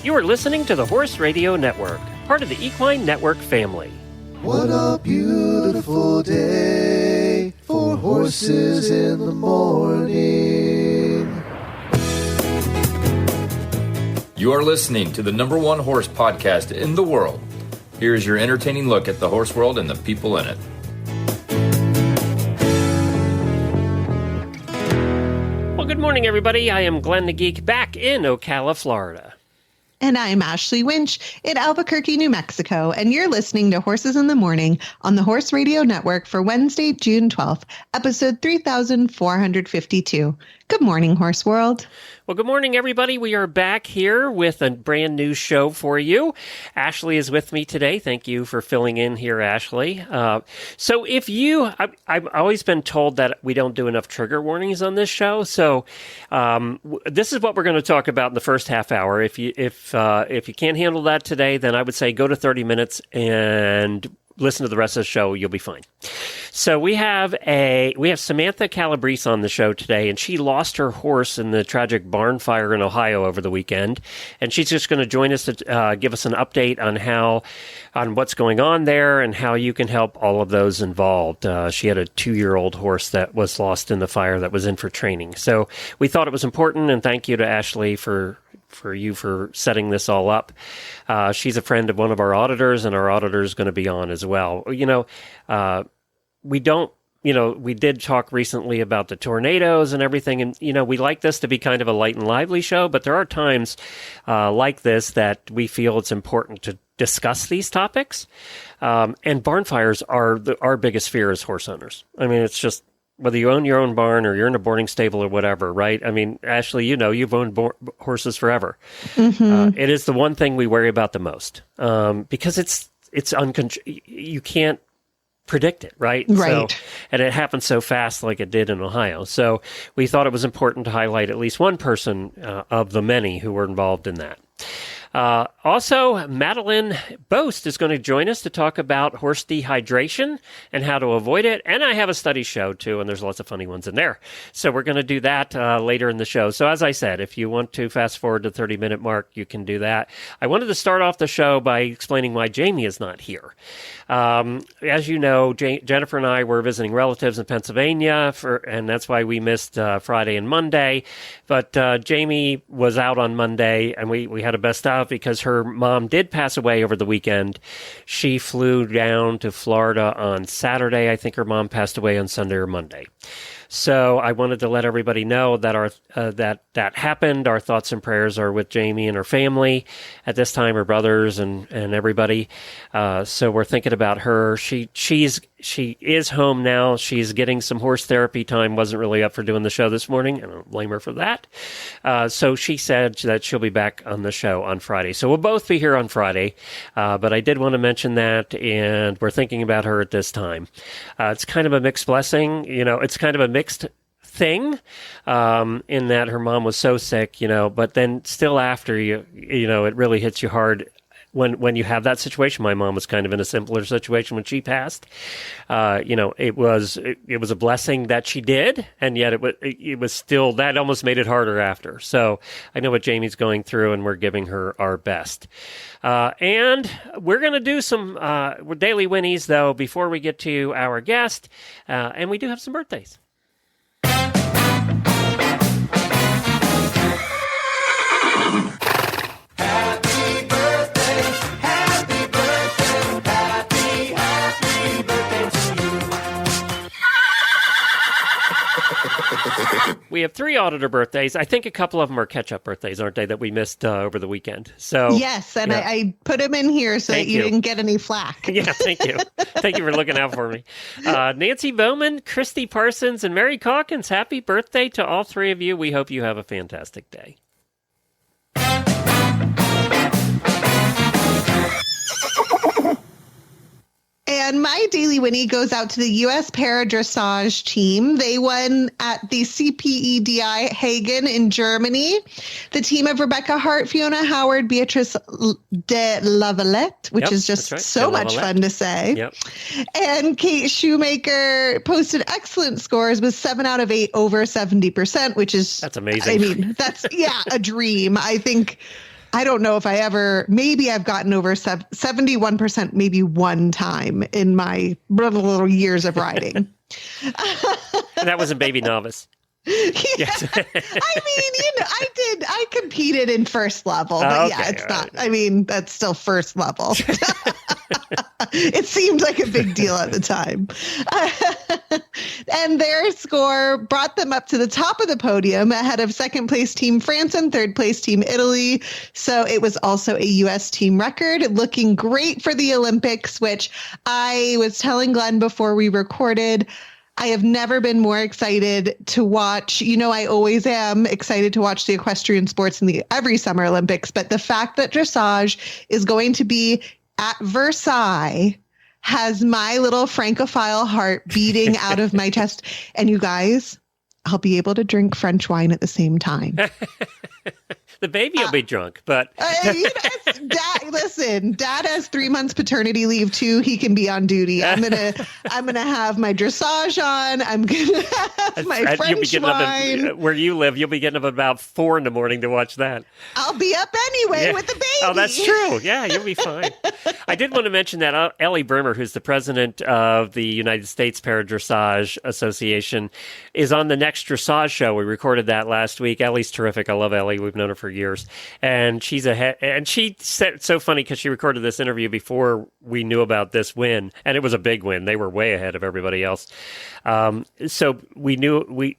You are listening to the Horse Radio Network, part of the Equine Network family. What a beautiful day for horses in the morning. You are listening to the #1 horse podcast in the world. Here is your entertaining look at the horse world and the people in it. Well, good morning, everybody. I am Glenn the Geek back in Ocala, Florida. And I'm Ashley Winch in Albuquerque, New Mexico, and you're listening to Horses in the Morning on the Horse Radio Network for Wednesday, June 12th, episode 3452. Good morning, Horse World. Well, good morning, everybody. We are back here with a brand new show for you. Ashley is with me today. Thank you for filling in here, Ashley. So if you, I've always been told that we don't do enough trigger warnings on this show. So this is what we're going to talk about in the first half hour. If you can't handle that today, then I would say go to 30 minutes and listen to the rest of the show. You'll be fine. So we have Samantha Calabrese on the show today, and she lost her horse in the tragic barn fire in Ohio over the weekend. And she's just going to join us to give us an update on what's going on there and how you can help all of those involved. She had a 2-year-old horse that was lost in the fire that was in for training. So we thought it was important, and thank you to Ashley for setting this all up. She's a friend of one of our auditors, and our auditor is going to be on as well. We did talk recently about the tornadoes and everything, and, we like this to be kind of a light and lively show, but there are times like this that we feel it's important to discuss these topics. And barn fires are our biggest fear as horse owners. I mean, it's just, whether you own your own barn or you're in a boarding stable or whatever, right? I mean, Ashley, you've owned horses forever. Mm-hmm. It is the one thing we worry about the most because you can't predict it, right? Right. And it happened so fast like it did in Ohio. So we thought it was important to highlight at least one person of the many who were involved in that. Also, Madeline Boast is going to join us to talk about horse dehydration and how to avoid it. And I have a study show, too, and there's lots of funny ones in there. So we're going to do that later in the show. So as I said, if you want to fast forward to the 30-minute mark, you can do that. I wanted to start off the show by explaining why Jamie is not here. As you know, Jennifer and I were visiting relatives in Pennsylvania, and that's why we missed Friday and Monday. But Jamie was out on Monday, and we had a best of because her mom did pass away over the weekend. She flew down to Florida on Saturday. I think her mom passed away on Sunday or Monday. So I wanted to let everybody know that that happened. Our thoughts and prayers are with Jamie and her family at this time, her brothers and everybody. So we're thinking about her. She is home now. She's getting some horse therapy time. Wasn't really up for doing the show this morning. I don't blame her for that. So she said that she'll be back on the show on Friday. So we'll both be here on Friday. But I did want to mention that, and we're thinking about her at this time. It's kind of a mixed blessing. It's kind of a mixed thing in that her mom was so sick, but then still after it really hits you hard when you have that situation. My mom was kind of in a simpler situation when she passed. It was a blessing that she did, and yet it was still, that almost made it harder after. So I know what Jamie's going through, and we're giving her our best. And we're going to do some daily winnies, though, before we get to our guest, and we do have some birthdays. We have 3 auditor birthdays. I think a couple of them are catch-up birthdays, aren't they, that we missed over the weekend? So yes, and yeah. I put them in here so that you didn't get any flack. Yeah, thank you. Thank you for looking out for me. Nancy Bowman, Christy Parsons, and Mary Calkins, happy birthday to all 3 of you. We hope you have a fantastic day. And my daily Winnie goes out to the U.S. Para Dressage team. They won at the CPEDI Hagen in Germany. The team of Rebecca Hart, Fiona Howard, Beatrice de Lavalette, which is just so much fun to say. Yep. And Kate Shoemaker posted excellent scores with 7 out of 8 over 70%, which is... That's amazing. I mean, that's, a dream. I think... I don't know if maybe I've gotten over 71% maybe one time in my little years of riding. And that was a baby novice. Yes. I mean, I competed in first level, but it's not. I mean, that's still first level. It seemed like a big deal at the time. And their score brought them up to the top of the podium ahead of second place team France and third place team Italy. So it was also a U.S. team record, looking great for the Olympics, which I was telling Glenn before we recorded. I have never been more excited to watch. I always am excited to watch the equestrian sports in every Summer Olympics. But the fact that dressage is going to be at Versailles has my little Francophile heart beating out of my chest. And you guys, I'll be able to drink French wine at the same time. The baby will be drunk, but Dad has 3 months paternity leave too. He can be on duty. I'm gonna have my dressage on. I'm gonna have my French wine. Where you live, you'll be getting up about 4 a.m. to watch that. I'll be up anyway with the baby. Oh, that's true. Yeah, you'll be fine. I did want to mention that Ellie Bremer, who's the president of the United States Paradressage Association, is on the next dressage show. We recorded that last week. Ellie's terrific. I love Ellie. We've known her for years, and she said it's so funny because she recorded this interview before we knew about this win, and it was a big win. They were way ahead of everybody else. So we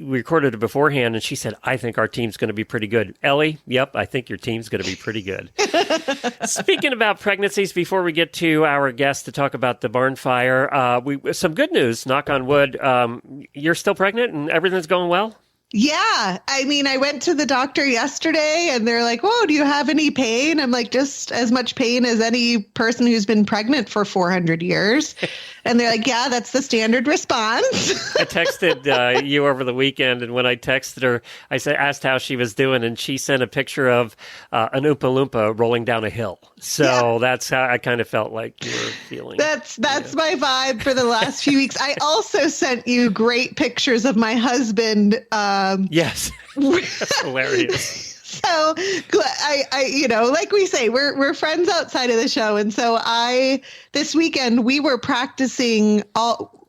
recorded it beforehand, and she said, "I think our team's going to be pretty good." Ellie, yep, I think your team's going to be pretty good. Speaking about pregnancies, before we get to our guest to talk about the barn fire, some good news. Knock on wood. You're still pregnant, and everything's going well. Yeah. I mean, I went to the doctor yesterday and they're like, whoa, do you have any pain? I'm like, just as much pain as any person who's been pregnant for 400 years. And they're like, yeah, that's the standard response. I texted you over the weekend, and when I texted her, I asked how she was doing, and she sent a picture of an Oompa Loompa rolling down a hill. So that's how I kind of felt like you were feeling. That's my vibe for the last few weeks. I also sent you great pictures of my husband. Yes, that's hilarious. So I like we say, we're friends outside of the show. And so this weekend we were practicing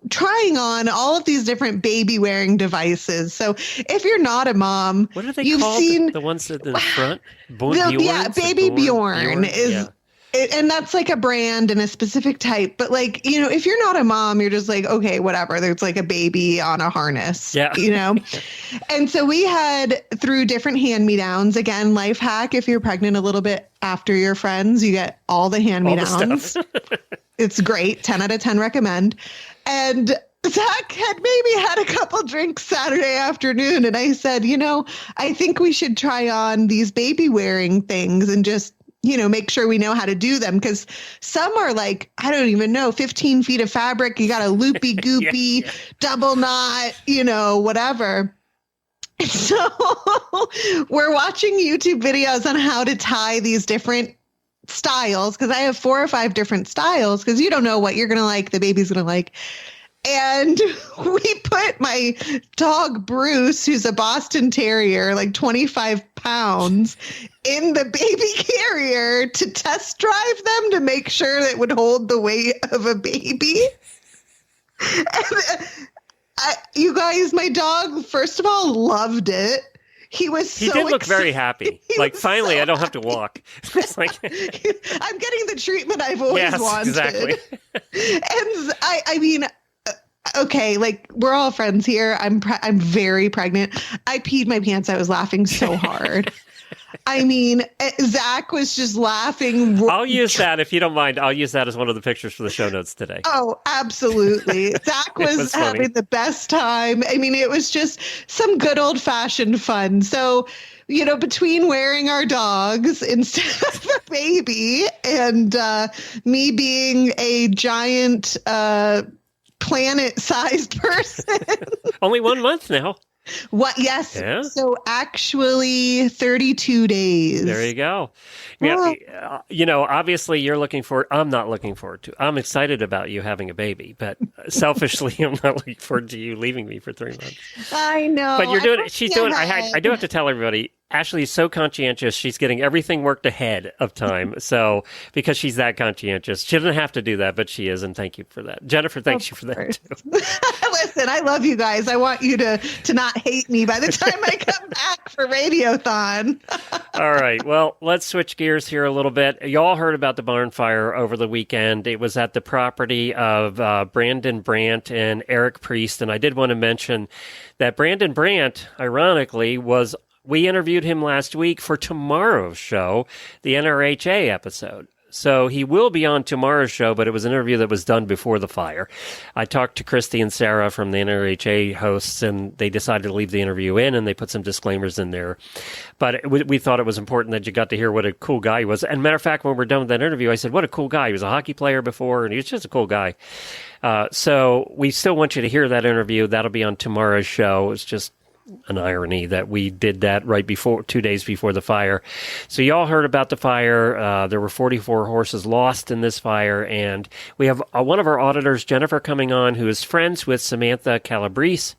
trying on all of these different baby wearing devices. So if you're not a mom, what are they called? Seen the ones in the front? Baby Bjorn is. Yeah. And that's like a brand and a specific type. But if you're not a mom, you're just like, okay, whatever. There's like a baby on a harness, And so we had, through different hand-me-downs, again, life hack, if you're pregnant a little bit after your friends, you get all the hand-me-downs. It's great. 10 out of 10 recommend. And Tack had maybe had a couple drinks Saturday afternoon. And I said, I think we should try on these baby wearing things and just, make sure we know how to do them, because some are like, I don't even know, 15 feet of fabric. You got a loopy goopy double knot, whatever. So we're watching YouTube videos on how to tie these different styles, because I have 4 or 5 different styles, because you don't know what you're going to like, the baby's going to like. And we put my dog, Bruce, who's a Boston Terrier, like 25 pounds, in the baby carrier to test drive them to make sure that it would hold the weight of a baby. And you guys, my dog, first of all, loved it. He did look very happy. Like, finally, I don't have to walk. It's like I'm getting the treatment I've always wanted. Exactly. And I mean, okay, we're all friends here. I'm very pregnant. I peed my pants. I was laughing so hard. I mean, Zach was just laughing. I'll use that, if you don't mind. I'll use that as one of the pictures for the show notes today. Oh, absolutely. Zach was having the best time. I mean, it was just some good old-fashioned fun. So, between wearing our dogs instead of a baby and me being a giant planet-sized person. Only 1 month now. What? Yes. Yeah. So actually 32 days. There you go. Yeah, obviously you're looking forward. I'm not looking forward to. I'm excited about you having a baby, but selfishly, I'm not looking forward to you leaving me for 3 months. I know. But you're doing it. I'm She's doing. ahead. I do have to tell everybody. Ashley is so conscientious. She's getting everything worked ahead of time. So because she's that conscientious, she doesn't have to do that, but she is. And thank you for that, Jennifer. Thanks you for that too. Listen, I love you guys. I want you to not hate me by the time I come back for Radiothon. All right. Well, let's switch gears here a little bit. You all heard about the barn fire over the weekend. It was at the property of Brandon Brandt and Eric Priest. And I did want to mention that Brandon Brandt, ironically, we interviewed him last week for tomorrow's show, the NRHA episode. So he will be on tomorrow's show, but it was an interview that was done before the fire. I talked to Christy and Sarah from the NRHA hosts, and they decided to leave the interview in, and they put some disclaimers in there. But we thought it was important that you got to hear what a cool guy he was. And matter of fact, when we're done with that interview, I said, what a cool guy. He was a hockey player before, and he was just a cool guy. So we still want you to hear that interview. That'll be on tomorrow's show. It's just an irony that we did that right before, 2 days before the fire. So you all heard about the fire. There were 44 horses lost in this fire, and we have one of our auditors, Jennifer, coming on, who is friends with Samantha Calabrese,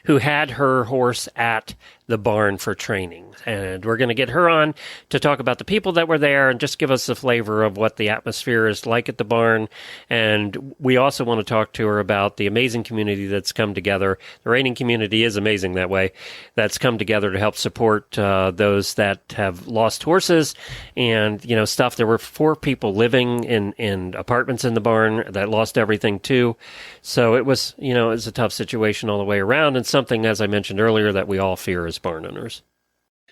who had her horse at the barn for training. And we're going to get her on to talk about the people that were there and just give us a flavor of what the atmosphere is like at the barn. And we also want to talk to her about the amazing community that's come together. The reining community is amazing that way. That's come together to help support those that have lost horses and, stuff. There were 4 people living in apartments in the barn that lost everything too. So it was, it was a tough situation all the way around, and something, as I mentioned earlier, that we all fear as barn owners.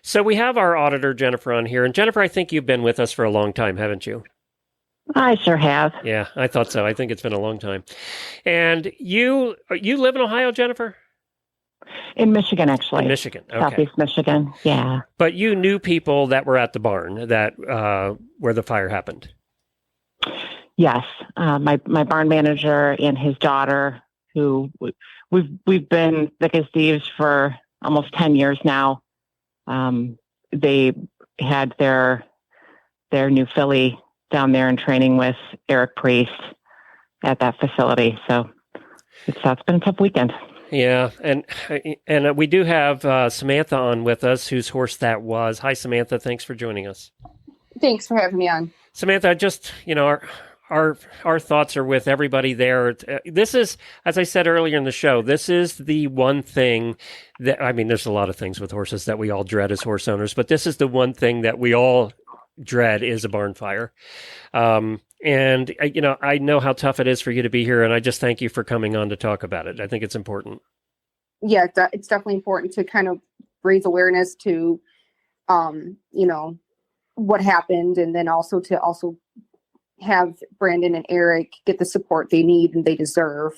So we have our auditor, Jennifer, on here. And Jennifer, I think you've been with us for a long time, haven't you? I sure have. Yeah, I thought so. I think it's been a long time. And you live in Ohio, Jennifer? In Michigan, actually. In Michigan, okay. Southeast Michigan, yeah. But you knew people that were at the barn that where the fire happened? Yes. My barn manager and his daughter, who we've been thick as thieves for almost 10 years now. They had their new filly down there in training with Eric Priest at that facility. So it's been a tough weekend. Yeah, and we do have Samantha on with us, whose horse that was. Hi, Samantha. Thanks for joining us. Thanks for having me on. Samantha, just, our thoughts are with everybody there. This is, as I said earlier in the show, this is the one thing that, there's a lot of things with horses that we all dread as horse owners, but this is the one thing that we all dread is a barn fire. And, I know how tough it is for you to be here, and I just thank you for coming on to talk about it. I think it's important. Yeah, it's definitely important to kind of raise awareness to, what happened, and then also to have Brandon and Eric get the support they need and they deserve.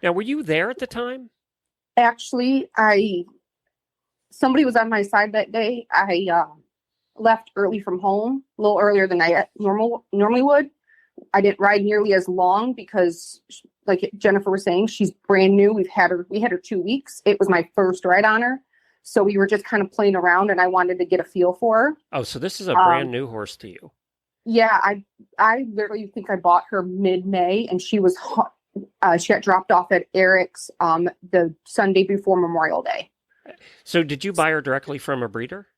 Now, were you there at the time? Actually, somebody was on my side that day. I left early from home, a little earlier than I normally would. I didn't ride nearly as long because, like Jennifer was saying, she's brand new. We had her 2 weeks. It was my first ride on her. So we were just kind of playing around, and I wanted to get a feel for her. Oh, so this is a brand new horse to you. Yeah, I literally think I bought her mid-May, and she got dropped off at Eric's the Sunday before Memorial Day. So did you buy her directly from a breeder?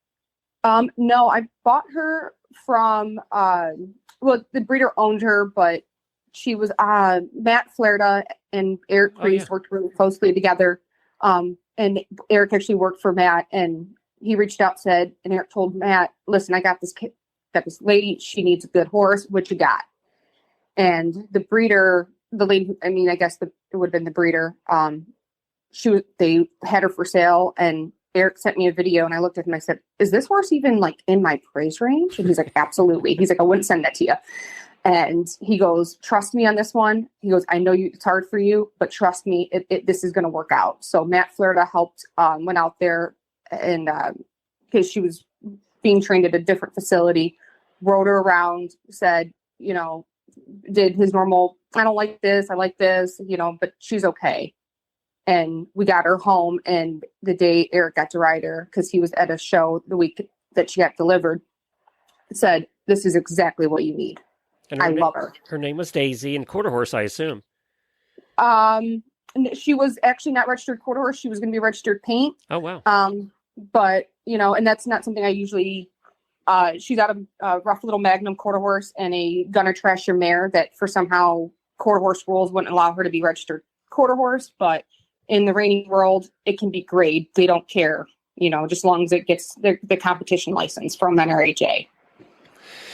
No, I bought her from the breeder owned her, but she was Matt Flaherty and Eric Priest worked really closely together. And Eric actually worked for Matt, and he reached out, and Eric told Matt, "Listen, I got this lady. She needs a good horse. What you got?" And the breeder, the lady, I guess it would have been the breeder. They had her for sale, and Eric sent me a video, and I looked at him. I said, "Is this horse even in my price range?" And he's like, "Absolutely." He's like, "I wouldn't send that to you." And he goes, "Trust me on this one." He goes, "I know it's hard for you, but trust me, this is going to work out." So Matt Flaherty helped, went out there, and because she was being trained at a different facility, rode her around, said, did his normal, "I don't like this, I like this," but she's okay. And we got her home, and the day Eric got to ride her, because he was at a show the week that she got delivered, said, "This is exactly what you need." And I love her. Her name was Daisy, and quarter horse, I assume. She was actually not registered quarter horse. She was going to be registered paint. Oh, wow. But, and that's not something I usually, she's out of a rough little Magnum quarter horse and a Gunner Trasher mare that for somehow quarter horse rules wouldn't allow her to be registered quarter horse. But in the reining world, it can be grade. They don't care, just as long as it gets the competition license from NRHA.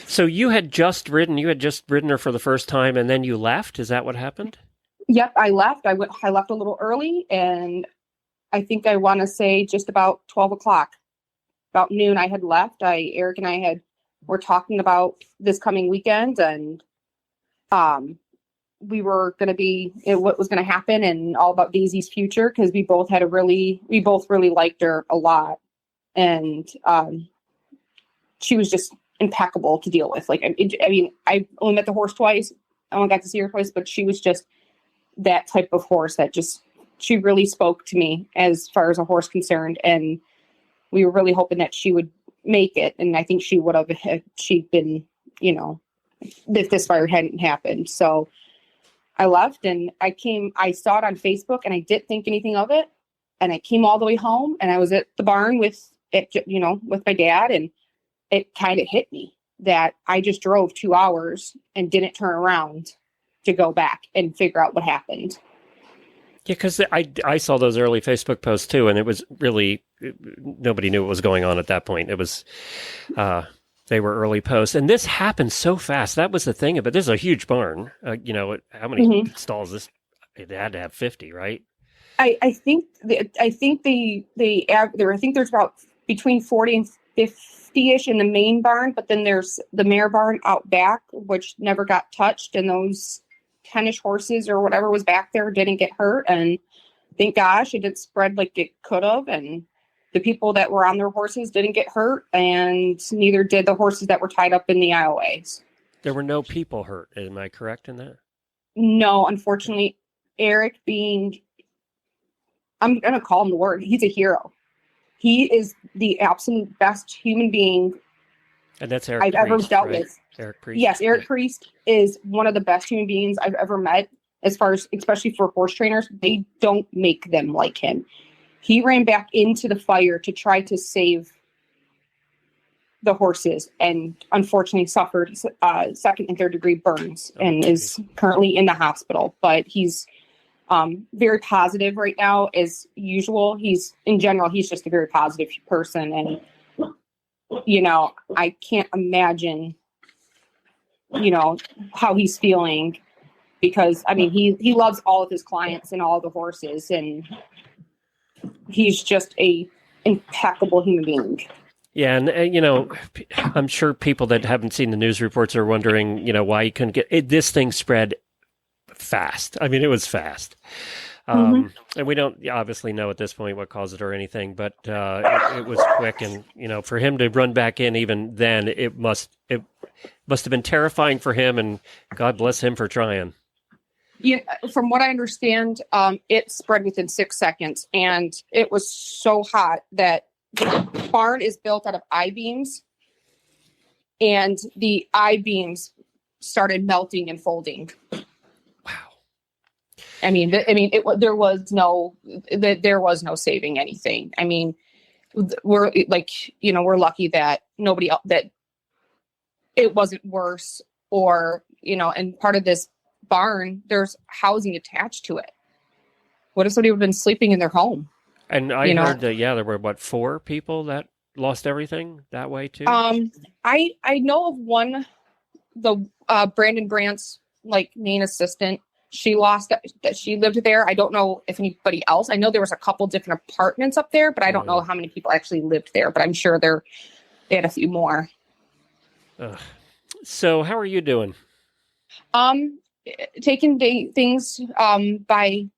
So you had just ridden her for the first time, and then you left? Is that what happened? Yep, I left. I left a little early, and I think I want to say just about 12 o'clock, about noon I had left. Eric and I were talking about this coming weekend, and we were going to be what was going to happen and all about Daisy's future, because we both really liked her a lot. And she was just impeccable to deal with. Like, I mean, I only met the horse twice. I only got to see her twice, but she was just that type of horse that she really spoke to me as far as a horse concerned. And we were really hoping that she would make it. And I think she would have had she'd been, if this fire hadn't happened. So I left, and I saw it on Facebook, and I didn't think anything of it. And I came all the way home, and I was at the barn with my dad, and it kind of hit me that I just drove 2 hours and didn't turn around to go back and figure out what happened. Yeah, because I saw those early Facebook posts too, and it was really, nobody knew what was going on at that point. It was, they were early posts, and this happened so fast. That was the thing of it. This is a huge barn. How many stalls? It had to have 50, right? I think there's about between 40 and 50-ish in the main barn, but then there's the mare barn out back, which never got touched, and those 10-ish horses or whatever was back there didn't get hurt, and thank gosh it didn't spread like it could have, and the people that were on their horses didn't get hurt, and neither did the horses that were tied up in the IOAs. There were no people hurt. Am I correct in that? No, unfortunately. Eric, I'm going to call him the word, he's a hero. He is the absolute best human being and that's Eric I've Priest, ever dealt right? with. Eric Priest. Yes, Eric Priest is one of the best human beings I've ever met, as far as, especially for horse trainers. They don't make them like him. He ran back into the fire to try to save the horses, and unfortunately suffered second and third degree burns, and is currently in the hospital. But he's very positive right now, as usual. He's just a very positive person, and I can't imagine how he's feeling, because I mean he loves all of his clients and all of the horses, and he's just a impeccable human being. Yeah, and I'm sure people that haven't seen the news reports are wondering, why he couldn't get it. This thing spread fast. I mean, it was fast. And we don't obviously know at this point what caused it or anything, but it was quick. And, for him to run back in even then, it must have been terrifying for him, and God bless him for trying. Yeah, from what I understand, it spread within 6 seconds, and it was so hot that the barn is built out of I-beams, and the I-beams started melting and folding. I mean, there was no saving anything. I mean, we're lucky that nobody else, that it wasn't worse, or, and part of this barn, there's housing attached to it. What if somebody would have been sleeping in their home? And I heard that, there were 4 people that lost everything that way too. I know of one, the Brandon Brandt's main assistant. She lost that she lived there. I don't know if anybody else. I know there was a couple different apartments up there, but I don't know how many people actually lived there. But I'm sure they had a few more. So how are you doing? Taking things by,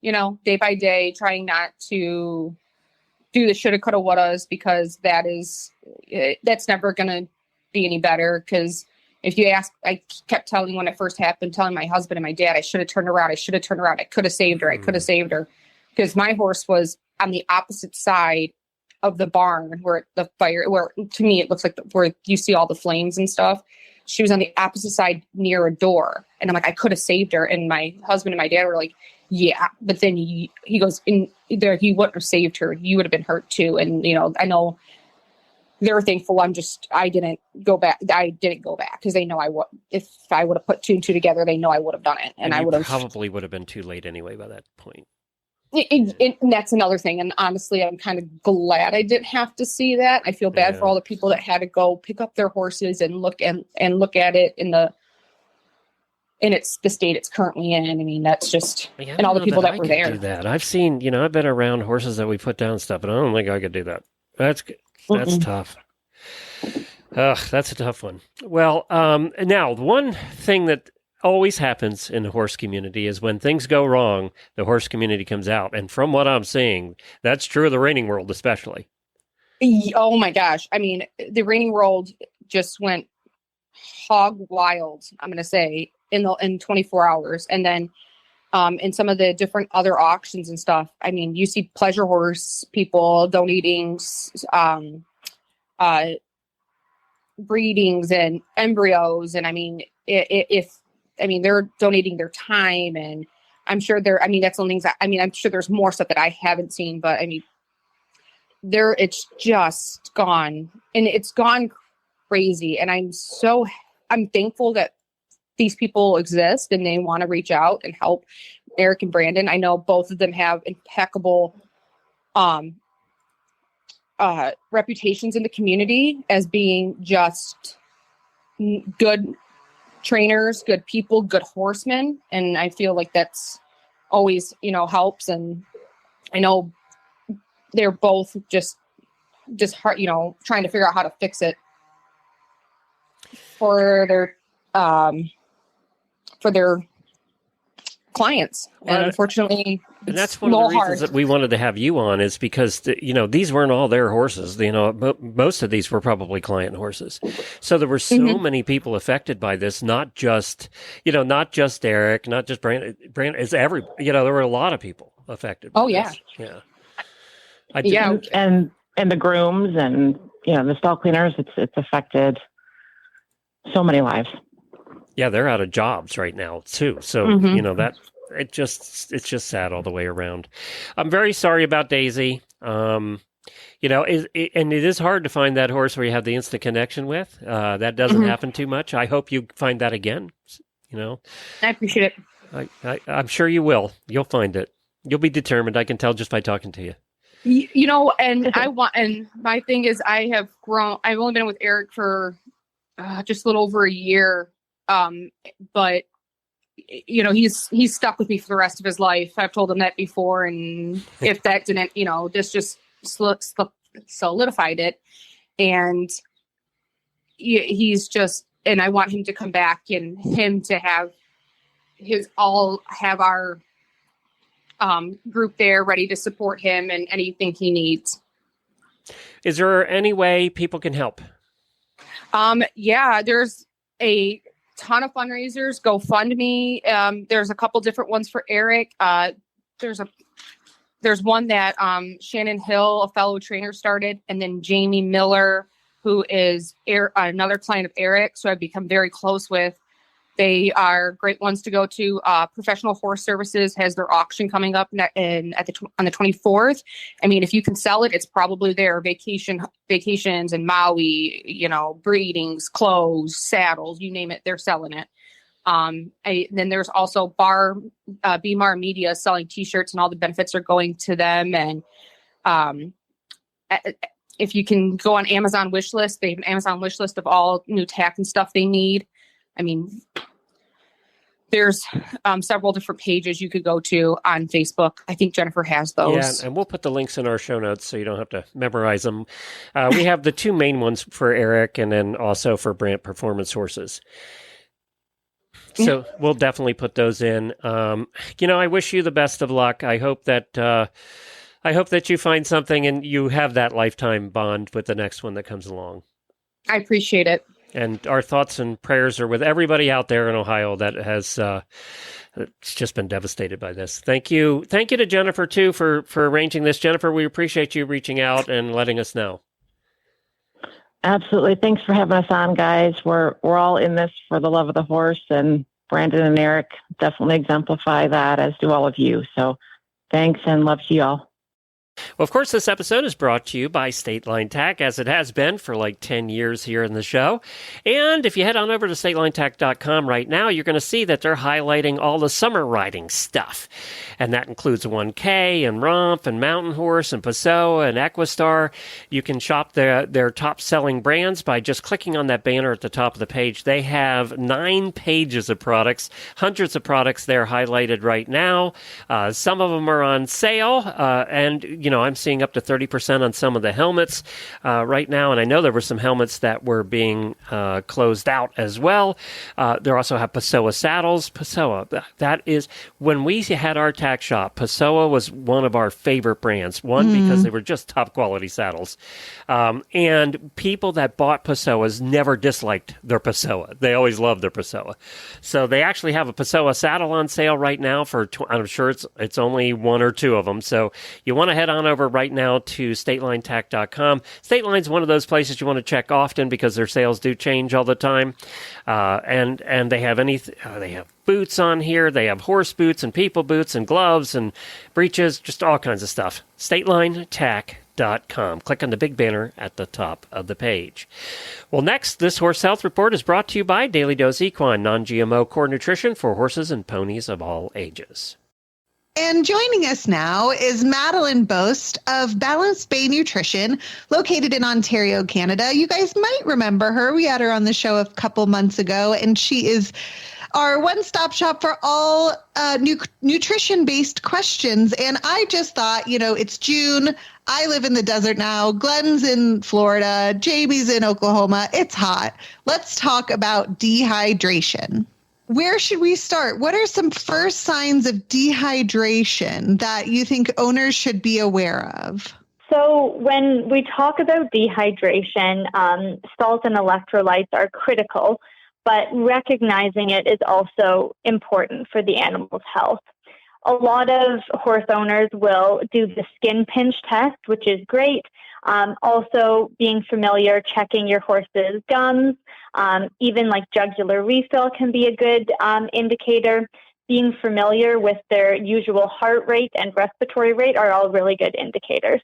day by day, trying not to do the shoulda, coulda, wouldas, because that's never going to be any better, because If you ask, I kept telling when it first happened, telling my husband and my dad, I should have turned around. I should have turned around. I could have saved her. I could have saved her. Because my horse was on the opposite side of the barn where the fire, where to me, it looks like where you see all the flames and stuff. She was on the opposite side near a door. And I'm like, I could have saved her. And my husband and my dad were like, yeah. But then he goes, in there, he wouldn't have saved her. You would have been hurt too. And, you know, I know they're thankful. I didn't go back because they know I would. If I would have put two and two together, they know I would have done it. And I would have probably would have been too late anyway by that point. And that's another thing. And honestly, I'm kind of glad I didn't have to see that. I feel bad for all the people that had to go pick up their horses and look at it in it's the state it's currently in. I mean, that's just, and all the people that were there. Do that. I've seen, you know, I've been around horses that we put down stuff, and I don't think I could do that. That's tough. Ugh, that's a tough one. Well, now the one thing that always happens in the horse community is when things go wrong, the horse community comes out. And from what I'm seeing, that's true of the reining world, especially. Oh my gosh. I mean, the reining world just went hog wild, I'm going to say, in 24 hours. And then in some of the different other auctions and stuff, I mean, you see pleasure horse people donating breedings and embryos. And I mean, they're donating their time, and I'm sure that's some things I'm sure there's more stuff that I haven't seen, but I mean, it's just gone, and it's gone crazy. And I'm thankful that these people exist and they want to reach out and help Eric and Brandon. I know both of them have impeccable, reputations in the community as being just good trainers, good people, good horsemen. And I feel like that's always, helps. And I know they're both just hard, trying to figure out how to fix it for their clients. And unfortunately, and that's one of the reasons that we wanted to have you on, is because, these weren't all their horses. Most of these were probably client horses. So there were so many people affected by this, not just Eric, not just Brandon, it's there were a lot of people affected by this. Yeah. And the grooms and, the stall cleaners, it's affected so many lives. Yeah, they're out of jobs right now too. So, it's just sad all the way around. I'm very sorry about Daisy. And it is hard to find that horse where you have the instant connection with. That doesn't happen too much. I hope you find that again. I appreciate it. I'm sure you will. You'll find it. You'll be determined. I can tell just by talking to you. And my thing is, I have grown. I've only been with Eric for just a little over a year. But he's stuck with me for the rest of his life. I've told him that before. And if that didn't, this just solidified it. And he's just, and I want him to come back and him to have our group there ready to support him and anything he needs. Is there any way people can help? There's a ton of fundraisers, GoFundMe. There's a couple different ones for Eric. There's one that Shannon Hill, a fellow trainer, started, and then Jamie Miller, who is another client of Eric, so I've become very close with. They are great ones to go to. Professional Horse Services has their auction coming up on the 24th. I mean, if you can sell it, it's probably there. Vacations in Maui, breedings, clothes, saddles, you name it, they're selling it. Then there's also BMAR Media selling T-shirts, and all the benefits are going to them. And if you can go on Amazon wish list, they have an Amazon wish list of all new tack and stuff they need. I mean, there's several different pages you could go to on Facebook. I think Jennifer has those. Yeah, and we'll put the links in our show notes so you don't have to memorize them. We have the two main ones for Eric and then also for Brant Performance Horses. So we'll definitely put those in. I wish you the best of luck. I hope that you find something and you have that lifetime bond with the next one that comes along. I appreciate it. And our thoughts and prayers are with everybody out there in Ohio that has it's just been devastated by this. Thank you. Thank you to Jennifer, too, for arranging this. Jennifer, we appreciate you reaching out and letting us know. Absolutely. Thanks for having us on, guys. We're all in this for the love of the horse, and Brandon and Eric definitely exemplify that, as do all of you. So thanks and love to you all. Well, of course, this episode is brought to you by State Line Tack, as it has been for like 10 years here in the show. And if you head on over to statelinetack.com right now, you're going to see that they're highlighting all the summer riding stuff. And that includes 1K and Romp and Mountain Horse and Pessoa and Equistar. You can shop their top-selling brands by just clicking on that banner at the top of the page. They have 9 pages of products, hundreds of products there highlighted right now. Some of them are on sale, and I'm seeing up to 30% on some of the helmets right now, and I know there were some helmets that were being closed out as well. There also have Pessoa saddles. Pessoa, that is, when we had our tack shop, Pessoa was one of our favorite brands. One, because they were just top quality saddles. And people that bought Pessoas never disliked their Pessoa. They always loved their Pessoa. So they actually have a Pessoa saddle on sale right now for, I'm sure it's only 1 or 2 of them. So you want to head on over right now to statelinetack.com. State Line's one of those places you want to check often because their sales do change all the time. And they have they have boots on here. They have horse boots and people boots and gloves and breeches, just all kinds of stuff. statelinetack.com. Click on the big banner at the top of the page. Well, next, this Horse Health Report is brought to you by Daily Dose Equine, non-GMO core nutrition for horses and ponies of all ages. And joining us now is Madeline Boast of Balanced Bay Nutrition, located in Ontario, Canada. You guys might remember her. We had her on the show a couple months ago, and she is our one-stop shop for all nutrition-based questions. And I just thought, it's June. I live in the desert now. Glenn's in Florida. Jamie's in Oklahoma. It's hot. Let's talk about dehydration. Where should we start? What are some first signs of dehydration that you think owners should be aware of? So when we talk about dehydration, salts and electrolytes are critical, but recognizing it is also important for the animal's health. A lot of horse owners will do the skin pinch test, which is great. Also being familiar, checking your horse's gums, even like jugular refill can be a good indicator. Being familiar with their usual heart rate and respiratory rate are all really good indicators.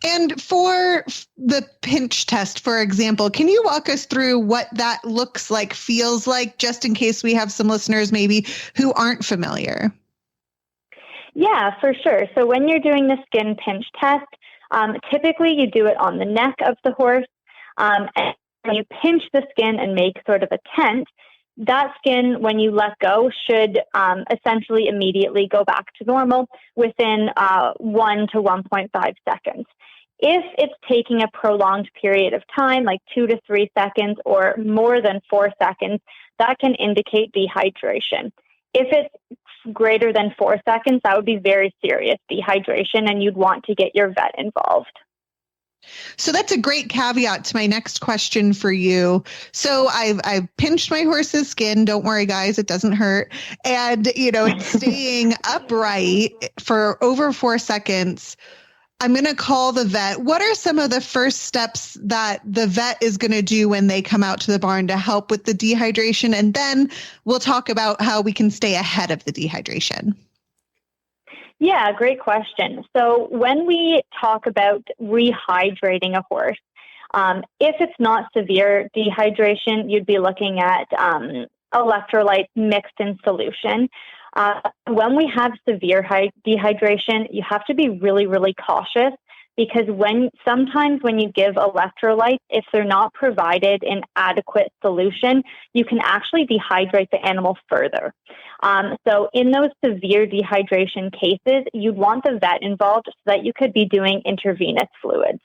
And for the pinch test, for example, can you walk us through what that looks like, feels like, just in case we have some listeners maybe who aren't familiar? Yeah, for sure. So when you're doing the skin pinch test, typically you do it on the neck of the horse, and you pinch the skin and make sort of a tent. That skin, when you let go, should essentially immediately go back to normal within 1 to 1.5 seconds. If it's taking a prolonged period of time, like 2 to 3 seconds or more than 4 seconds, that can indicate dehydration. If it's greater than 4 seconds, that would be very serious dehydration, and you'd want to get your vet involved. So that's a great caveat to my next question for you. So I've pinched my horse's skin. Don't worry, guys, it doesn't hurt. And, it's staying upright for over 4 seconds. I'm going to call the vet. What are some of the first steps that the vet is going to do when they come out to the barn to help with the dehydration? And then we'll talk about how we can stay ahead of the dehydration. Yeah, great question. So when we talk about rehydrating a horse, if it's not severe dehydration, you'd be looking at electrolytes mixed in solution. When we have severe dehydration, you have to be really, really cautious, because sometimes when you give electrolytes, if they're not provided in adequate solution, you can actually dehydrate the animal further. So in those severe dehydration cases, you'd want the vet involved so that you could be doing intravenous fluids.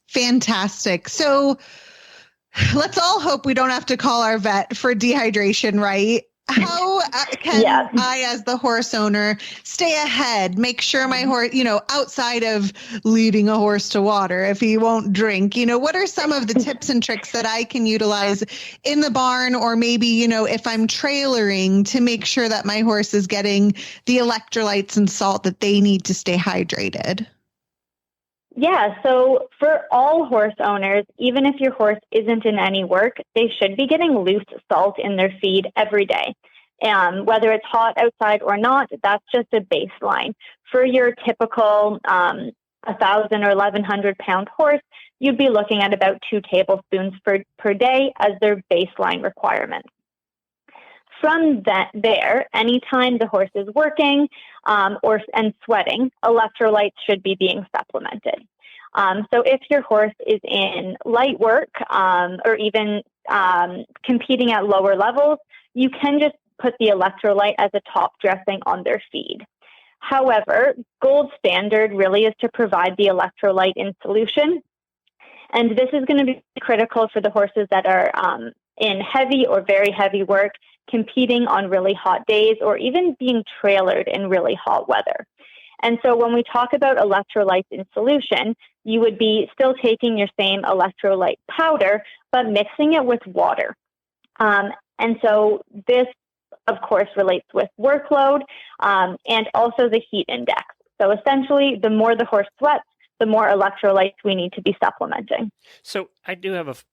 Fantastic. So let's all hope we don't have to call our vet for dehydration, right? How can Yeah. I, as the horse owner, stay ahead, make sure my horse, outside of leading a horse to water if he won't drink, what are some of the tips and tricks that I can utilize in the barn, or maybe, if I'm trailering, to make sure that my horse is getting the electrolytes and salt that they need to stay hydrated? Yeah, so for all horse owners, even if your horse isn't in any work, they should be getting loose salt in their feed every day. Whether it's hot outside or not, that's just a baseline. For your typical 1,000 or 1,100 pound horse, you'd be looking at about 2 tablespoons per day as their baseline requirement. From there, anytime the horse is working and sweating, electrolytes should be being supplemented. So if your horse is in light work or even competing at lower levels, you can just put the electrolyte as a top dressing on their feed. However, gold standard really is to provide the electrolyte in solution. And this is going to be critical for the horses that are in heavy or very heavy work, competing on really hot days, or even being trailered in really hot weather. And so when we talk about electrolytes in solution, you would be still taking your same electrolyte powder, but mixing it with water. And so this, of course, relates with workload and also the heat index. So essentially, the more the horse sweats, the more electrolytes we need to be supplementing. So I do have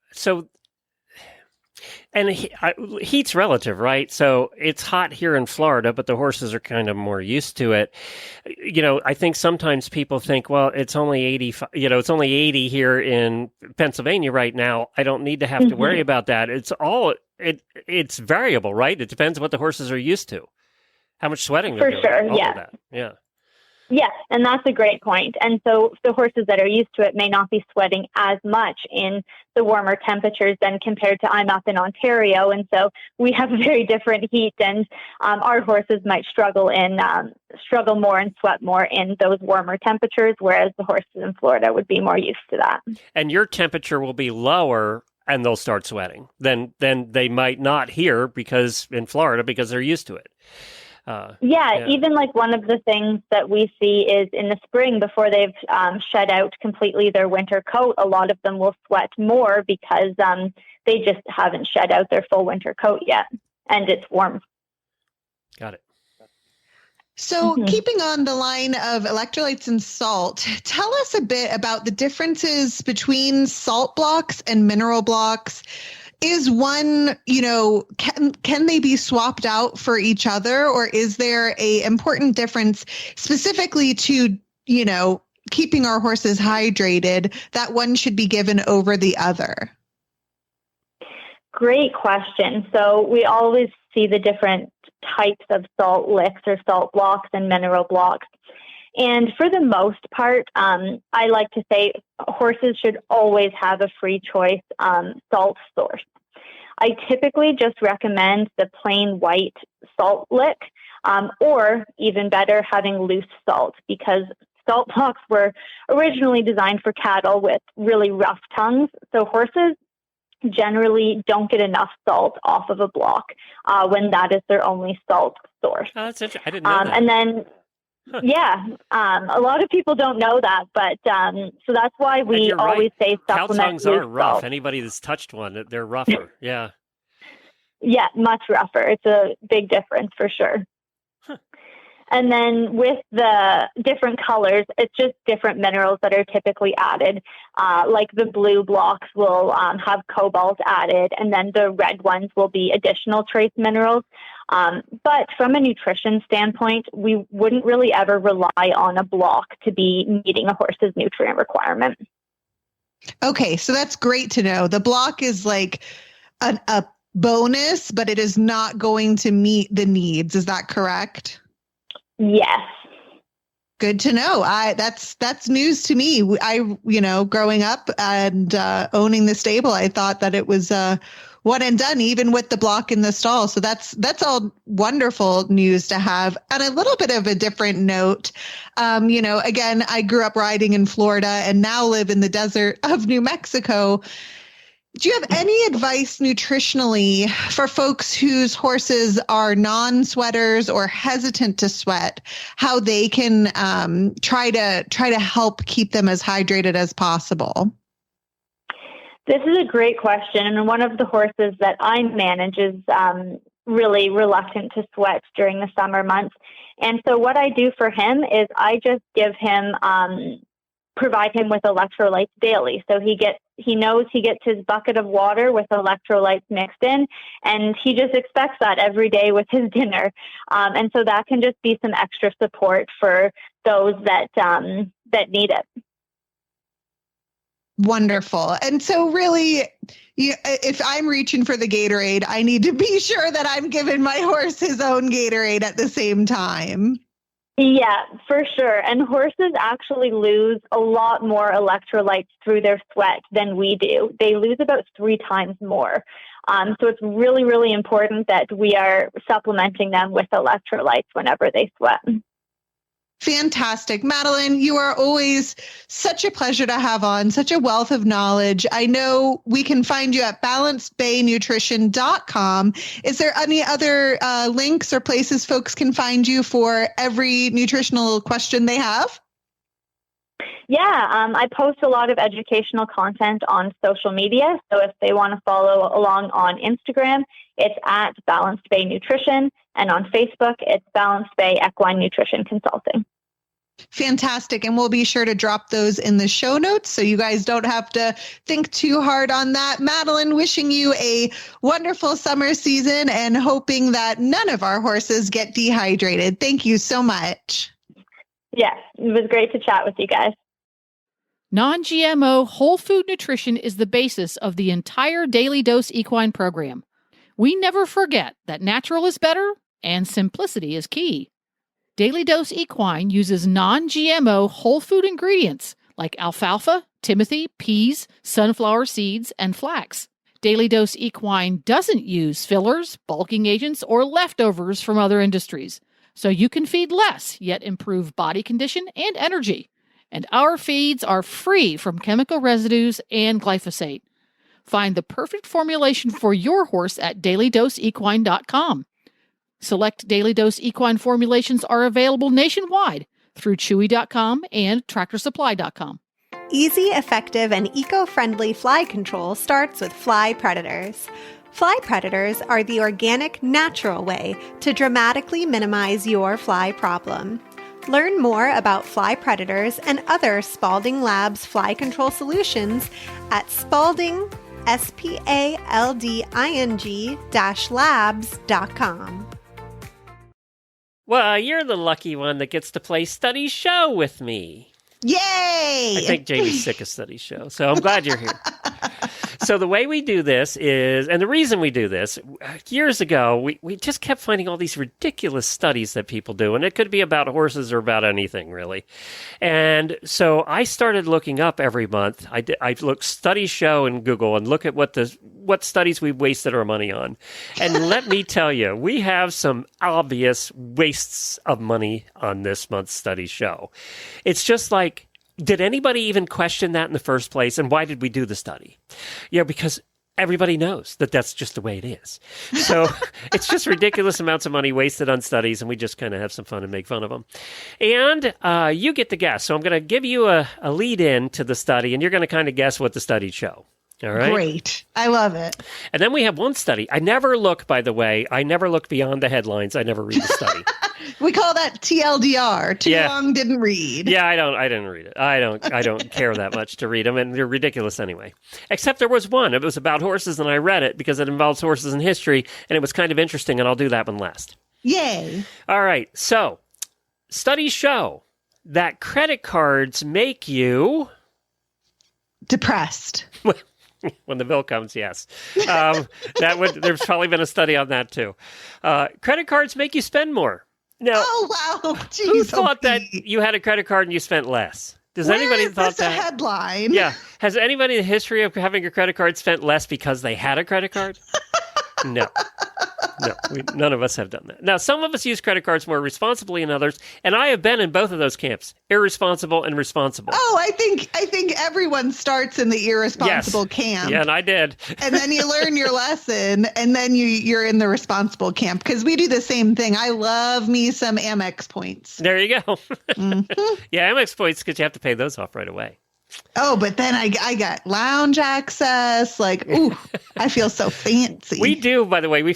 and heat's relative, right? So it's hot here in Florida, but the horses are kind of more used to it. I think sometimes people think, well, it's only 80, it's only 80 here in Pennsylvania right now. I don't need to have to worry about that. It's variable, right? It depends what the horses are used to, how much sweating they're doing. For sure, all yeah. of that. Yeah. Yes, and that's a great point. And so the horses that are used to it may not be sweating as much in the warmer temperatures than compared to I'm up in Ontario. And so we have very different heat, and our horses might struggle more and sweat more in those warmer temperatures, whereas the horses in Florida would be more used to that. And your temperature will be lower and they'll start sweating. Then they might not here because they're used to it. Even like one of the things that we see is in the spring, before they've shed out completely their winter coat, a lot of them will sweat more because they just haven't shed out their full winter coat yet, and it's warm. Got it. So keeping on the line of electrolytes and salt, tell us a bit about the differences between salt blocks and mineral blocks. Is one, can they be swapped out for each other, or is there a important difference specifically to, keeping our horses hydrated that one should be given over the other? Great question. So we always see the different types of salt licks or salt blocks and mineral blocks. And for the most part, I like to say horses should always have a free choice salt source. I typically just recommend the plain white salt lick, or even better, having loose salt, because salt blocks were originally designed for cattle with really rough tongues. So horses generally don't get enough salt off of a block when that is their only salt source. Oh, that's interesting. I didn't know that. And then, a lot of people don't know that, but so that's why we always say supplement. Cow tongues are rough. Salt. Anybody that's touched one, they're rougher. Yeah. Yeah, much rougher. It's a big difference for sure. And then with the different colors, it's just different minerals that are typically added. Like the blue blocks will have cobalt added, and then the red ones will be additional trace minerals. But from a nutrition standpoint, we wouldn't really ever rely on a block to be meeting a horse's nutrient requirement. Okay, so that's great to know. The block is like a bonus, but it is not going to meet the needs. Is that correct? Yes. Good to know. That's news to me. Growing up and owning the stable, I thought that it was one and done, even with the block in the stall. So that's all wonderful news to have. And a little bit of a different note, again, I grew up riding in Florida and now live in the desert of New Mexico. Do you have any advice nutritionally for folks whose horses are non-sweaters or hesitant to sweat, how they can try to help keep them as hydrated as possible? This is a great question. And one of the horses that I manage is really reluctant to sweat during the summer months. And so what I do for him is I just give him, provide him with electrolytes daily. So he knows he gets his bucket of water with electrolytes mixed in, and he just expects that every day with his dinner. And so that can just be some extra support for those that need it. Wonderful. And so really, if I'm reaching for the Gatorade, I need to be sure that I'm giving my horse his own Gatorade at the same time. Yeah, for sure. And horses actually lose a lot more electrolytes through their sweat than we do. They lose about 3 times more. So it's really, really important that we are supplementing them with electrolytes whenever they sweat. Fantastic. Madeline, you are always such a pleasure to have on, such a wealth of knowledge. I know we can find you at balancedbaynutrition.com. Is there any other links or places folks can find you for every nutritional question they have? Yeah, I post a lot of educational content on social media. So if they want to follow along on Instagram, it's at Balanced Bay Nutrition. And on Facebook, it's Balanced Bay Equine Nutrition Consulting. Fantastic. And we'll be sure to drop those in the show notes so you guys don't have to think too hard on that. Madeline, wishing you a wonderful summer season and hoping that none of our horses get dehydrated. Thank you so much. Yes, it was great to chat with you guys. Non-GMO whole food nutrition is the basis of the entire Daily Dose Equine program. We never forget that natural is better and simplicity is key. Daily Dose Equine uses non-GMO whole food ingredients like alfalfa, timothy, peas, sunflower seeds, and flax. Daily Dose Equine doesn't use fillers, bulking agents, or leftovers from other industries, so you can feed less yet improve body condition and energy. And our feeds are free from chemical residues and glyphosate. Find the perfect formulation for your horse at dailydoseequine.com. Select Daily Dose Equine formulations are available nationwide through Chewy.com and TractorSupply.com. Easy, effective, and eco-friendly fly control starts with fly predators. Fly predators are the organic, natural way to dramatically minimize your fly problem. Learn more about fly predators and other Spalding Labs fly control solutions at spalding-labs.com. Well, you're the lucky one that gets to play Study Show with me. Yay! I think Jamie's sick of Study Show, so I'm glad you're here. So the way we do this is, and the reason we do this, years ago, we just kept finding all these ridiculous studies that people do, and it could be about horses or about anything, really. And so I started looking up every month. I look Study Show in Google and look at what studies we've wasted our money on. And let me tell you, we have some obvious wastes of money on this month's Study Show. It's just like, did anybody even question that in the first place? And why did we do the study? Yeah, because everybody knows that that's just the way it is. So it's just ridiculous amounts of money wasted on studies, and we just kind of have some fun and make fun of them. And you get to guess. So I'm going to give you a lead in to the study, and you're going to kind of guess what the studies show. All right. Great. I love it. And then we have one study. I never look, by the way, beyond the headlines. I never read the study. We call that TLDR. Too long, didn't read. Yeah, I didn't read it. I don't care that much to read them, and they're ridiculous anyway. Except there was one. It was about horses, and I read it because it involves horses in history, and it was kind of interesting, and I'll do that one last. Yay. All right. So, studies show that credit cards make you depressed. When the bill comes, yes. There's probably been a study on that too. Credit cards make you spend more. Now, oh wow! Jeez, who thought that you had a credit card and you spent less? Does anybody thought that? That's a headline. Yeah. Has anybody in the history of having a credit card spent less because they had a credit card? No. No, none of us have done that. Now, some of us use credit cards more responsibly than others, and I have been in both of those camps, irresponsible and responsible. Oh, I think everyone starts in the irresponsible camp. Yeah, and I did. And then you learn your lesson, and then you're in the responsible camp, because we do the same thing. I love me some Amex points. There you go. Yeah, Amex points, because you have to pay those off right away. Oh, but then I got lounge access. Like, ooh, I feel so fancy. We do, by the way, we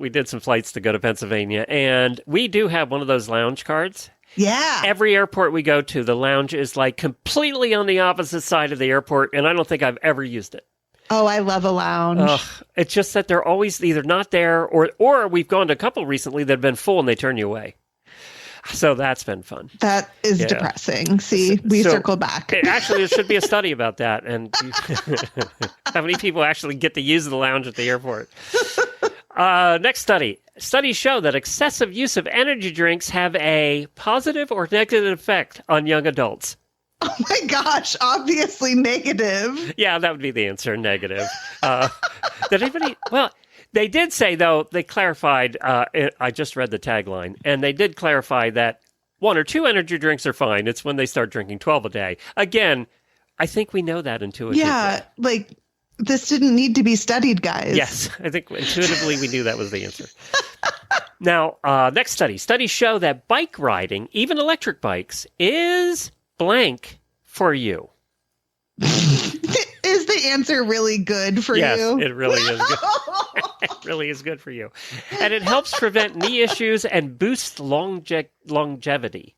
did some flights to go to Pennsylvania, and we do have one of those lounge cards. Yeah. Every airport we go to, the lounge is like completely on the opposite side of the airport, and I don't think I've ever used it. Oh, I love a lounge. It's just that they're always either not there, or we've gone to a couple recently that have been full and they turn you away. So that's been fun. That is depressing. See, we circled back. Actually, there should be a study about that. And how many people actually get to use the lounge at the airport? Next study. Studies show that excessive use of energy drinks have a positive or negative effect on young adults. Oh my gosh, obviously negative. Yeah, that would be the answer, negative. Did anybody... Well... They did say, though, they clarified, I just read the tagline, and they did clarify that 1 or 2 energy drinks are fine. It's when they start drinking 12 a day. Again, I think we know that intuitively. Yeah, like, this didn't need to be studied, guys. Yes, I think intuitively we knew that was the answer. Now, next study. Studies show that bike riding, even electric bikes, is blank for you. Is the answer really good for you? Yes, it really is good. It really is good for you. And it helps prevent knee issues and boost longevity,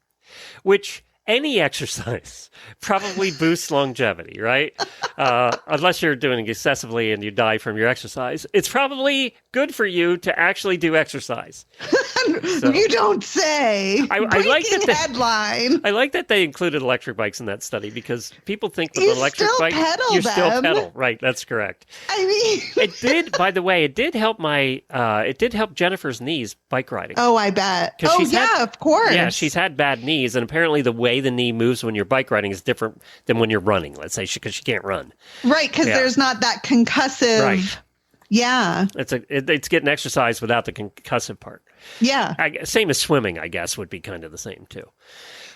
which any exercise probably boosts longevity, right? Unless you're doing it excessively and you die from your exercise. It's probably good for you to actually do exercise. So, you don't say. I like that headline. I like that they included electric bikes in that study, because people think with you an electric still bike, pedal you them. still pedal. Right, that's correct. I mean, it did. By the way, it did help it did help Jennifer's knees bike riding. Oh, I bet. Oh, yeah, of course. Yeah, she's had bad knees, and apparently the way the knee moves when you're bike riding is different than when you're running. Let's say because she can't run. Right, because there's not that concussive. Right. Yeah. It's getting exercise without the concussive part. Yeah. Same as swimming, I guess, would be kind of the same, too.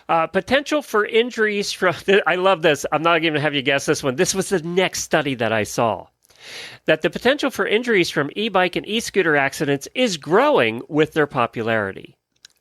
Potential for injuries from... I love this. I'm not going to have you guess this one. This was the next study that I saw. That the potential for injuries from e-bike and e-scooter accidents is growing with their popularity.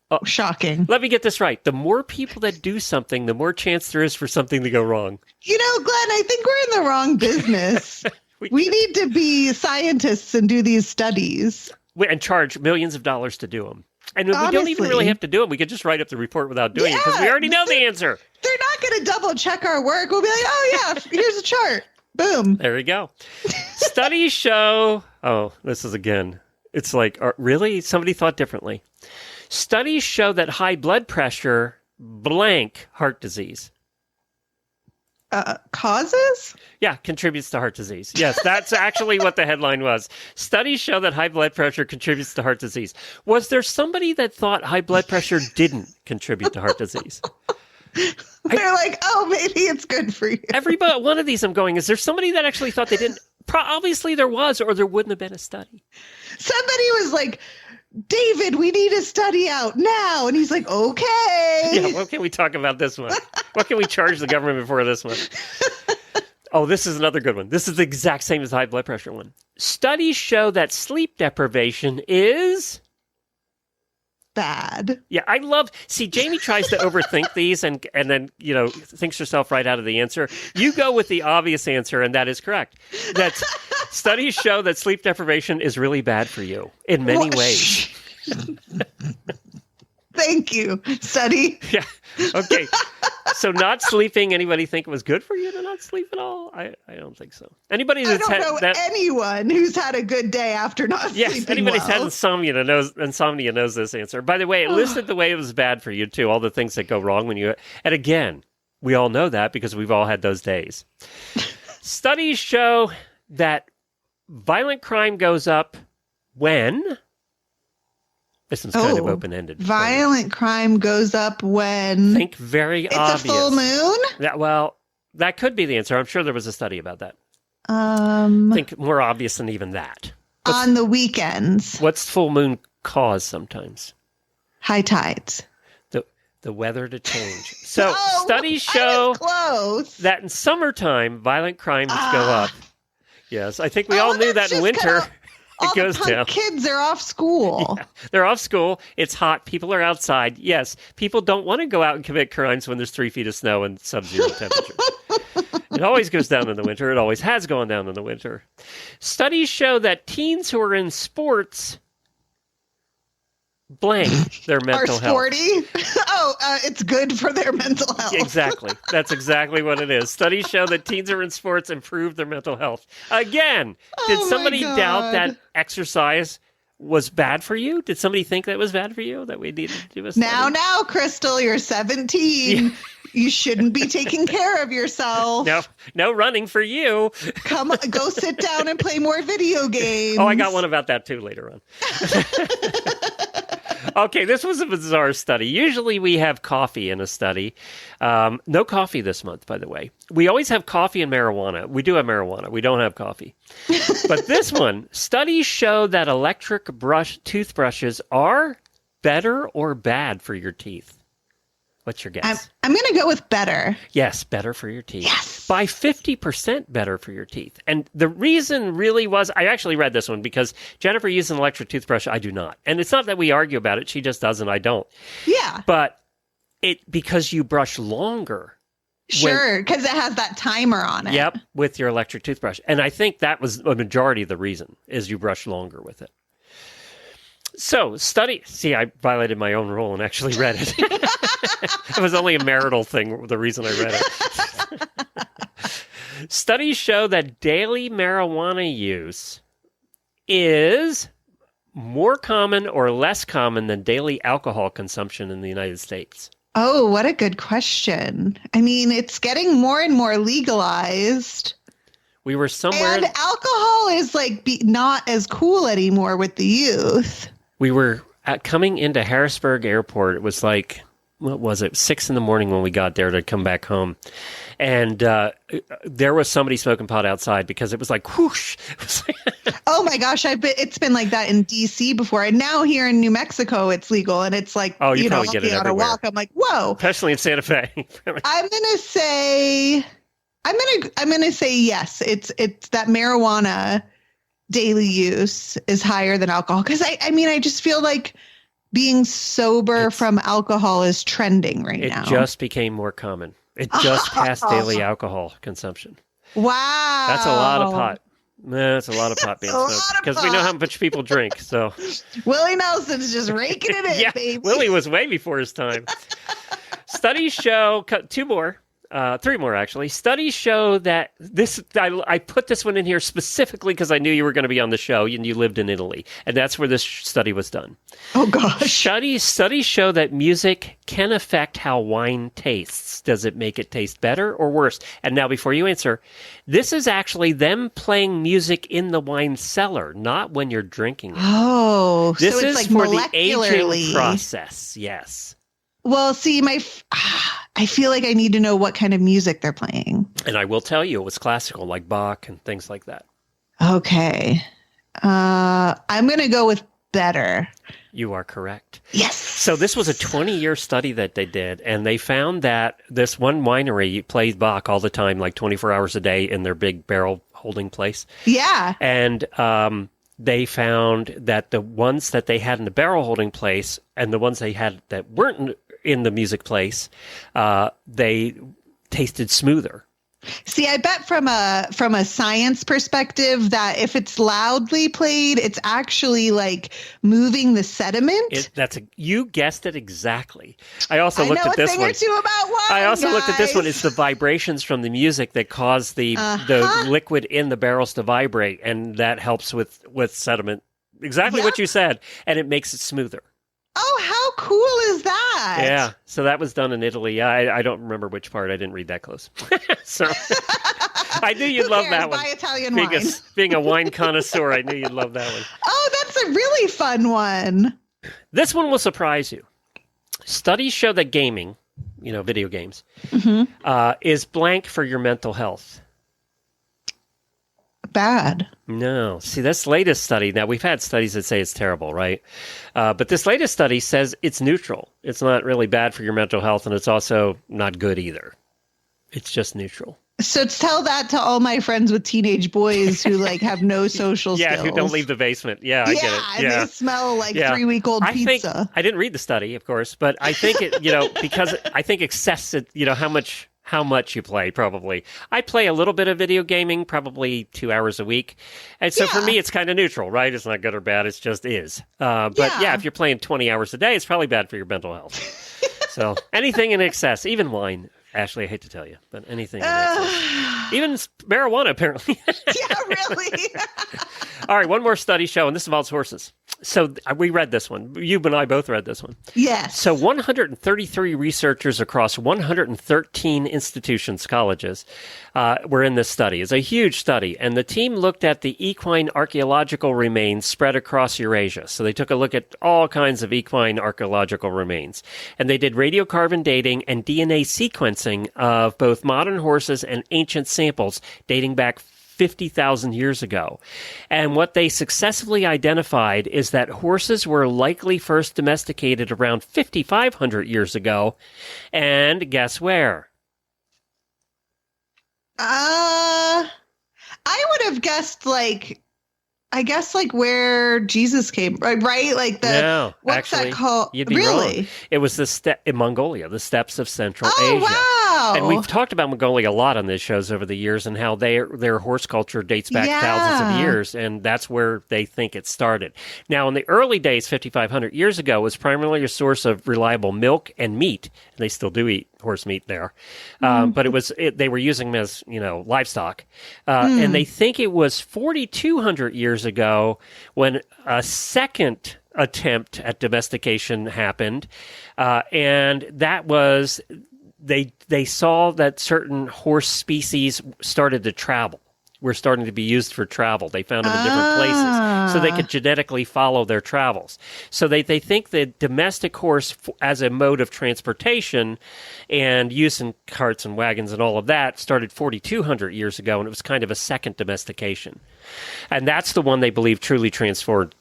Oh, shocking. Let me get this right. The more people that do something, the more chance there is for something to go wrong. You know, Glenn, I think we're in the wrong business. We need to be scientists and do these studies. And charge millions of dollars to do them. And we don't even really have to do them. We could just write up the report without doing it, because we already know the answer. They're not going to double check our work. We'll be like, oh, yeah, here's a chart. Boom. There we go. Studies show... Oh, this is again... It's like, really? Somebody thought differently. Studies show that high blood pressure blank heart disease. Causes? Yeah, contributes to heart disease. Yes, that's actually what the headline was. Studies show that high blood pressure contributes to heart disease. Was there somebody that thought high blood pressure didn't contribute to heart disease? They're like, oh, maybe it's good for you. Everybody, one of these I'm going, is there somebody that actually thought they didn't? Obviously there was, or there wouldn't have been a study. Somebody was like, David, we need a study out now. And he's like, okay. Yeah, what can we talk about this one? What can we charge the government for this one? Oh, this is another good one. This is the exact same as the high blood pressure one. Studies show that sleep deprivation is... bad. Yeah, see, Jamie tries to overthink these and then, thinks herself right out of the answer. You go with the obvious answer, and that is correct. That's studies show that sleep deprivation is really bad for you in many ways. Thank you, study. Yeah. Okay. So not sleeping, anybody think it was good for you to not sleep at all? I don't think so. Anybody that's I don't know anyone who's had a good day after not sleeping Yes, anybody well. who's had insomnia knows this answer. By the way, it listed the way it was bad for you, too, all the things that go wrong when you... And again, we all know that because we've all had those days. Studies show that violent crime goes up when... This one's kind of open-ended. Violent crime goes up when... Think very obvious. It's a full moon? That could be the answer. I'm sure there was a study about that. I Think more obvious than even that. on the weekends. What's full moon cause sometimes? High tides. The weather to change. So Oh, studies I show was close. that in summertime, violent crimes go up. Yes, I think we all knew that in winter. All It goes the punk down. kids are off school. Yeah, they're off school. It's hot. People are outside. Yes, people don't want to go out and commit crimes when there's 3 feet of snow and sub-zero temperatures. It always goes down in the winter. It always has gone down in the winter. Studies show that teens who are in sports blank their mental Are health. sporty? It's good for their mental health. Exactly. That's exactly what it is. Studies show that teens who are in sports improve their mental health. Again, did Oh my somebody doubt God. that exercise was bad for you? Did somebody think that was bad for you? That we needed to do a study? Now, Crystal, you're 17. Yeah. You shouldn't be taking care of yourself. No running for you. Go sit down and play more video games. Oh, I got one about that too later on. Okay, this was a bizarre study. Usually we have coffee in a study. No coffee this month, by the way. We always have coffee and marijuana. We do have marijuana. We don't have coffee. But this one, studies show that electric toothbrushes are better or bad for your teeth. What's your guess? I'm going to go with better. Yes, better for your teeth. Yes. By 50% better for your teeth. And the reason really was, I actually read this one because Jennifer uses an electric toothbrush. I do not. And it's not that we argue about it. She just doesn't. I don't. Yeah. But because you brush longer. Sure, because it has that timer on it. Yep, with your electric toothbrush. And I think that was a majority of the reason, is you brush longer with it. So, see, I violated my own rule and actually read it. It was only a marital thing, the reason I read it. Studies show that daily marijuana use is more common or less common than daily alcohol consumption in the United States. Oh, what a good question. I mean, it's getting more and more legalized. We were somewhere... And alcohol is not as cool anymore with the youth. We were coming into Harrisburg Airport. It was like, what was it, 6 a.m. when we got there to come back home. And there was somebody smoking pot outside because it was like, whoosh. It was like oh my gosh, it's been like that in D.C. before. And now here in New Mexico, it's legal. And it's like, oh, you know, probably get it on a everywhere. walk. I'm like, whoa. Especially in Santa Fe. I'm gonna say yes. It's that marijuana daily use is higher than alcohol. Because I just feel like being sober from alcohol is trending now. It just became more common. It just passed daily alcohol consumption. Wow. That's a lot of pot. That's a lot of pot being smoked. Because we know how much people drink. So Willie Nelson's just raking it in, yeah, baby. Willie was way before his time. Studies show, 3 more actually. Studies show that I put this one in here specifically because I knew you were going to be on the show and you lived in Italy. And that's where this study was done. Oh, gosh. Studies show that music can affect how wine tastes. Does it make it taste better or worse? And now before you answer, this is actually them playing music in the wine cellar, not when you're drinking it. Oh, this so it's is like for the molecularly aging process. Yes. Well, see, I feel like I need to know what kind of music they're playing. And I will tell you, it was classical, like Bach and things like that. Okay. I'm going to go with better. You are correct. Yes. So this was a 20-year study that they did, and they found that this one winery plays Bach all the time, like 24 hours a day in their big barrel holding place. Yeah. And they found that the ones that they had in the barrel holding place and the ones they had that weren't in the music place, they tasted smoother. See, I bet from a science perspective that if it's loudly played, it's actually like moving the sediment. You guessed it exactly. I also looked at this one. I know a thing or two about wine, I also looked at this one. guys. It's the vibrations from the music that cause the liquid in the barrels to vibrate, and that helps with sediment. Exactly what you said, and it makes it smoother. Oh, how cool is that? Yeah, so that was done in Italy. I don't remember which part. I didn't read that close. So I knew you'd love that one. Buy Italian wine. Being a wine connoisseur, I knew you'd love that one. Oh, that's a really fun one. This one will surprise you. Studies show that gaming, video games, is blank for your mental health. bad. No. See, this latest study, now we've had studies that say it's terrible, right? But this latest study says it's neutral. It's not really bad for your mental health, and it's also not good either. It's just neutral. So tell that to all my friends with teenage boys who like have no social skills. Who don't leave the basement. Yeah, I get it. And they smell like 3-week-old pizza. I didn't read the study, of course, but I think it, because I think excessive, how much you play, probably. I play a little bit of video gaming, probably 2 hours a week. And so for me, it's kind of neutral, right? It's not good or bad. It just is. But if you're playing 20 hours a day, it's probably bad for your mental health. So anything in excess, even wine. Ashley, I hate to tell you, but anything in excess. Even marijuana, apparently. Yeah, really? All right, one more study show, and this involves horses. So we read this one. You and I both read this one. Yes. So 133 researchers across 113 institutions, colleges, were in this study. It's a huge study, and the team looked at the equine archaeological remains spread across Eurasia. So they took a look at all kinds of equine archaeological remains, and they did radiocarbon dating and DNA sequencing of both modern horses and ancient samples dating back 50,000 years ago. And what they successfully identified is that horses were likely first domesticated around 5,500 years ago. And guess where? I would have guessed where Jesus came, right? Like what's that called? You'd be really? Wrong. It was in Mongolia, the steppes of Central Asia. Wow. Wow. And we've talked about Mongolia a lot on these shows over the years and how their horse culture dates back thousands of years, and that's where they think it started. Now, in the early days, 5,500 years ago, it was primarily a source of reliable milk and meat, and they still do eat horse meat there. But they were using them as, livestock. And they think it was 4,200 years ago when a second attempt at domestication happened, and that was they saw that certain horse species started to travel. Were starting to be used for travel. They found them in different places, so they could genetically follow their travels. So they think the domestic horse as a mode of transportation and use in carts and wagons and all of that started 4,200 years ago, and it was kind of a second domestication. And that's the one they believe truly transformed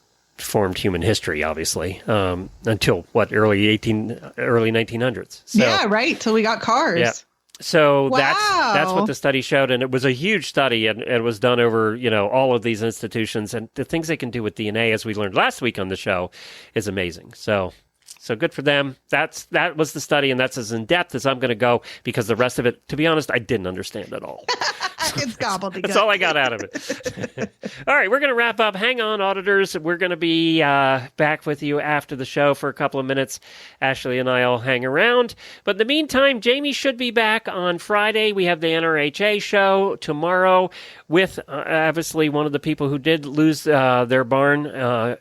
human history, obviously, until early 1900s. So, yeah, right. Till we got cars. Yeah. So that's what the study showed, and it was a huge study, and it was done over all of these institutions, and the things they can do with DNA, as we learned last week on the show, is amazing. So good for them. That was the study, and that's as in depth as I'm going to go, because the rest of it, to be honest, I didn't understand at all. It's gobbledygook. That's all I got out of it. All right, we're going to wrap up. Hang on, auditors. We're going to be back with you after the show for a couple of minutes. Ashley and I will hang around. But in the meantime, Jamie should be back on Friday. We have the NRHA show tomorrow with, obviously, one of the people who did lose their barn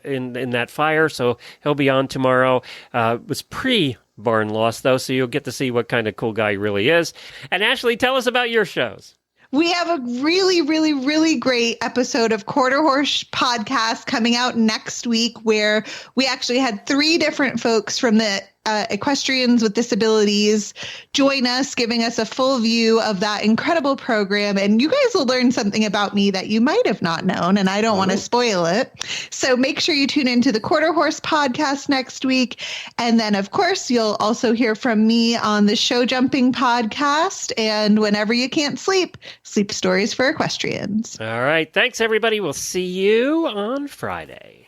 in that fire. So he'll be on tomorrow. It was pre-barn loss, though, so you'll get to see what kind of cool guy he really is. And Ashley, tell us about your shows. We have a really, really, really great episode of Quarter Horse Podcast coming out next week, where we actually had 3 different folks from the Equestrians with Disabilities join us, giving us a full view of that incredible program. And you guys will learn something about me that you might have not known, and I don't want to spoil it. So make sure you tune into the Quarter Horse Podcast next week. And then, of course, you'll also hear from me on the Show Jumping Podcast. And whenever you can't sleep stories for equestrians. All right. Thanks, everybody. We'll see you on Friday.